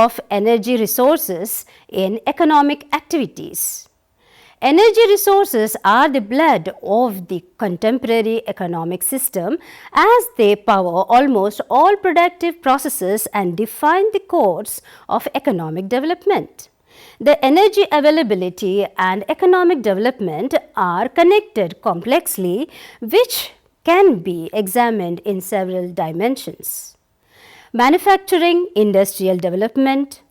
of energy resources in economic activities. Energy resources are the blood of the contemporary economic system as they power almost all productive processes and define the course of economic development. The energy availability and economic development are connected complexly, which can be examined in several dimensions. Manufacturing, industrial development.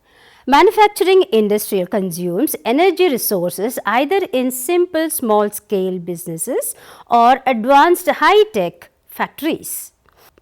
Manufacturing industry consumes energy resources either in simple small-scale businesses or advanced high-tech factories.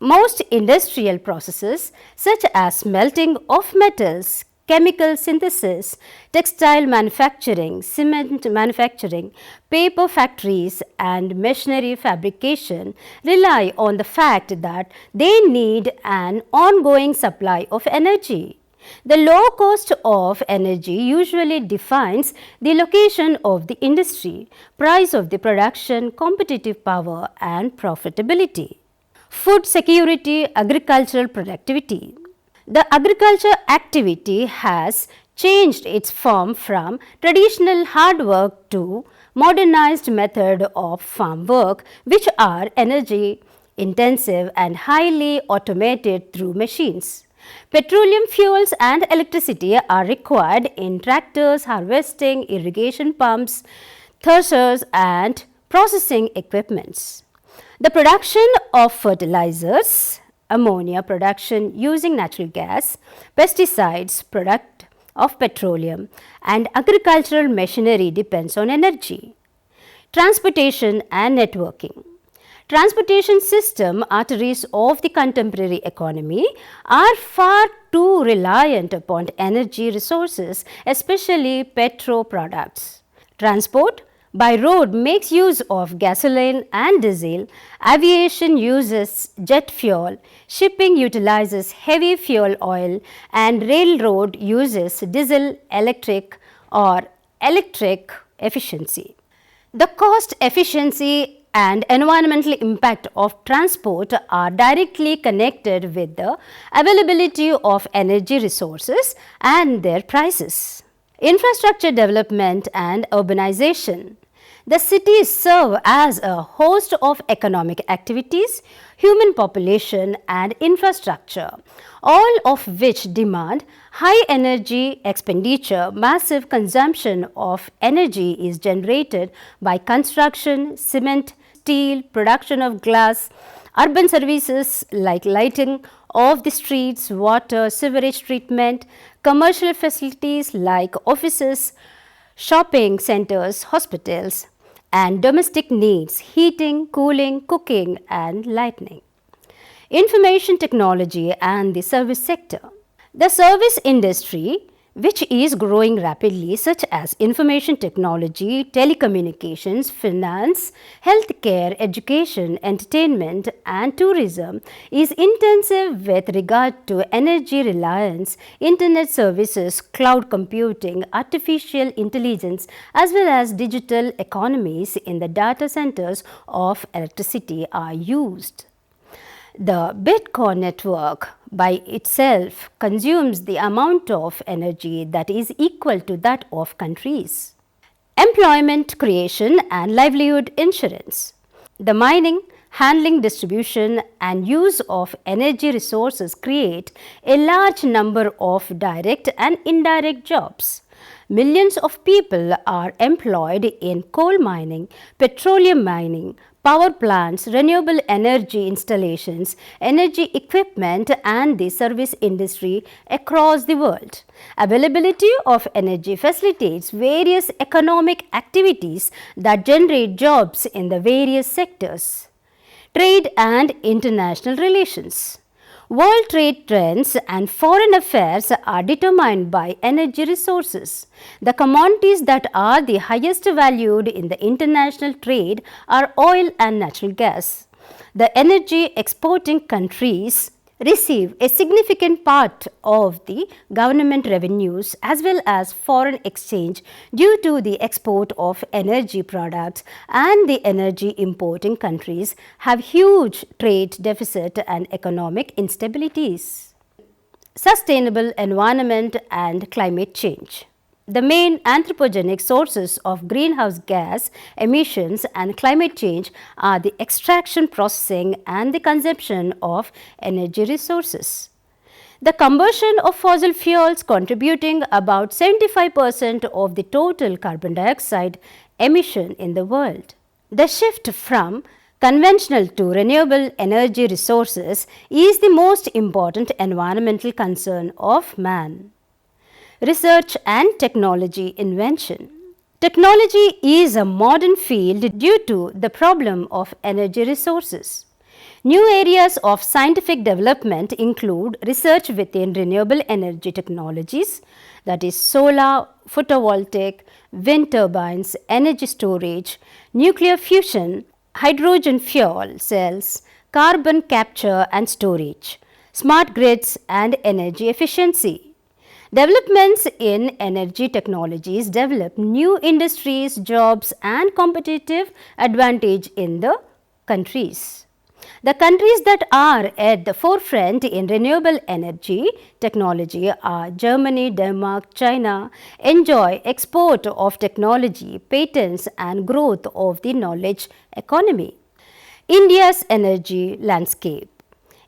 Most industrial processes such as smelting of metals, chemical synthesis, textile manufacturing, cement manufacturing, paper factories and machinery fabrication rely on the fact that they need an ongoing supply of energy. The low cost of energy usually defines the location of the industry, price of the production, competitive power and profitability. Food security, agricultural productivity. The agriculture activity has changed its form from traditional hard work to modernized method of farm work, which are energy intensive and highly automated through machines. Petroleum fuels and electricity are required in tractors, harvesting, irrigation pumps, threshers and processing equipments. The production of fertilizers, ammonia production using natural gas, pesticides, product of petroleum and agricultural machinery depends on energy. Transportation and networking. Transportation system arteries of the contemporary economy are far too reliant upon energy resources, especially petro products. Transport by road makes use of gasoline and diesel, aviation uses jet fuel, shipping utilizes heavy fuel oil and railroad uses diesel electric or electric efficiency. The cost efficiency and environmental impact of transport are directly connected with the availability of energy resources and their prices. Infrastructure development and urbanization. The cities serve as a host of economic activities, human population and infrastructure, all of which demand high energy expenditure. Massive consumption of energy is generated by construction, cement, steel, production of glass, urban services like lighting of the streets, water, sewerage treatment, commercial facilities like offices, shopping centers, hospitals, and domestic needs, heating, cooling, cooking, and lighting. Information technology and the service sector. The service industry, which is growing rapidly, such as information technology, telecommunications, finance, healthcare, education, entertainment, and tourism, is intensive with regard to energy reliance, internet services, cloud computing, artificial intelligence, as well as digital economies in the data centers of electricity are used. The Bitcoin network by itself consumes the amount of energy that is equal to that of countries. Employment creation and livelihood insurance. The mining, handling, distribution and use of energy resources create a large number of direct and indirect jobs. Millions of people are employed in coal mining, petroleum mining, power plants, renewable energy installations, energy equipment and the service industry across the world. Availability of energy facilitates various economic activities that generate jobs in the various sectors. Trade and international relations. World trade trends and foreign affairs are determined by energy resources. The commodities that are the highest valued in the international trade are oil and natural gas. The energy exporting countries receive a significant part of the government revenues as well as foreign exchange due to the export of energy products, and the energy importing countries have huge trade deficit and economic instabilities. sustainable environment and climate change. The main anthropogenic sources of greenhouse gas emissions and climate change are the extraction, processing and the consumption of energy resources. The combustion of fossil fuels contributing about 75% of the total carbon dioxide emission in the world. The shift from conventional to renewable energy resources is the most important environmental concern of man. Research and technology invention. Technology is a modern field due to the problem of energy resources. New areas of scientific development include research within renewable energy technologies, that is solar, photovoltaic, wind turbines, energy storage, nuclear fusion, hydrogen fuel cells, carbon capture and storage, smart grids and energy efficiency. Developments in energy technologies develop new industries, jobs and competitive advantage in the countries. The countries that are at the forefront in renewable energy technology are Germany, Denmark, China, enjoy export of technology, patents and growth of the knowledge economy. India's energy landscape.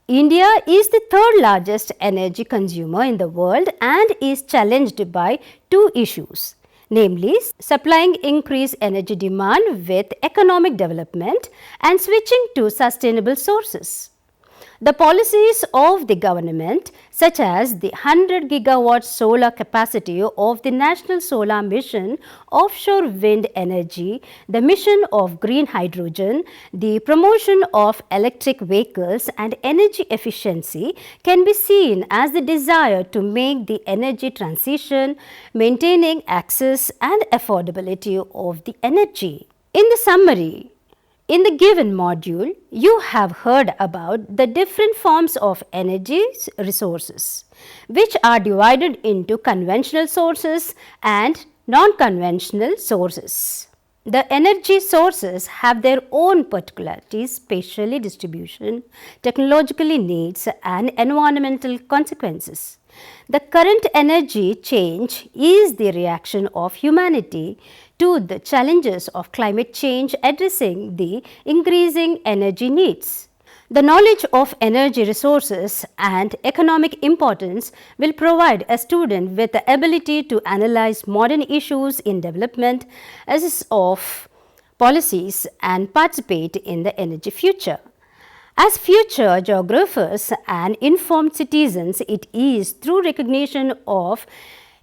India is the third largest energy consumer in the world and is challenged by two issues, namely supplying increased energy demand with economic development and switching to sustainable sources. The policies of the government, such as the 100 gigawatt solar capacity of the National Solar Mission, offshore wind energy, the mission of green hydrogen, the promotion of electric vehicles and energy efficiency can be seen as the desire to make the energy transition, maintaining access and affordability of the energy. In the summary, in the given module, you have heard about the different forms of energy resources, which are divided into conventional sources and non-conventional sources. The energy sources have their own particularities, spatially distribution, technologically needs and environmental consequences. The current energy change is the reaction of humanity to the challenges of climate change, addressing the increasing energy needs. The knowledge of energy resources and economic importance will provide a student with the ability to analyze modern issues in development, assess of policies and participate in the energy future. As future geographers and informed citizens, it is through recognition of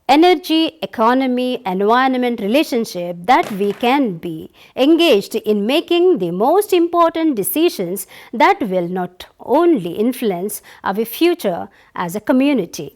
energy, economy, environment relationship that we can be engaged in making the most important decisions that will not only influence our future as a community.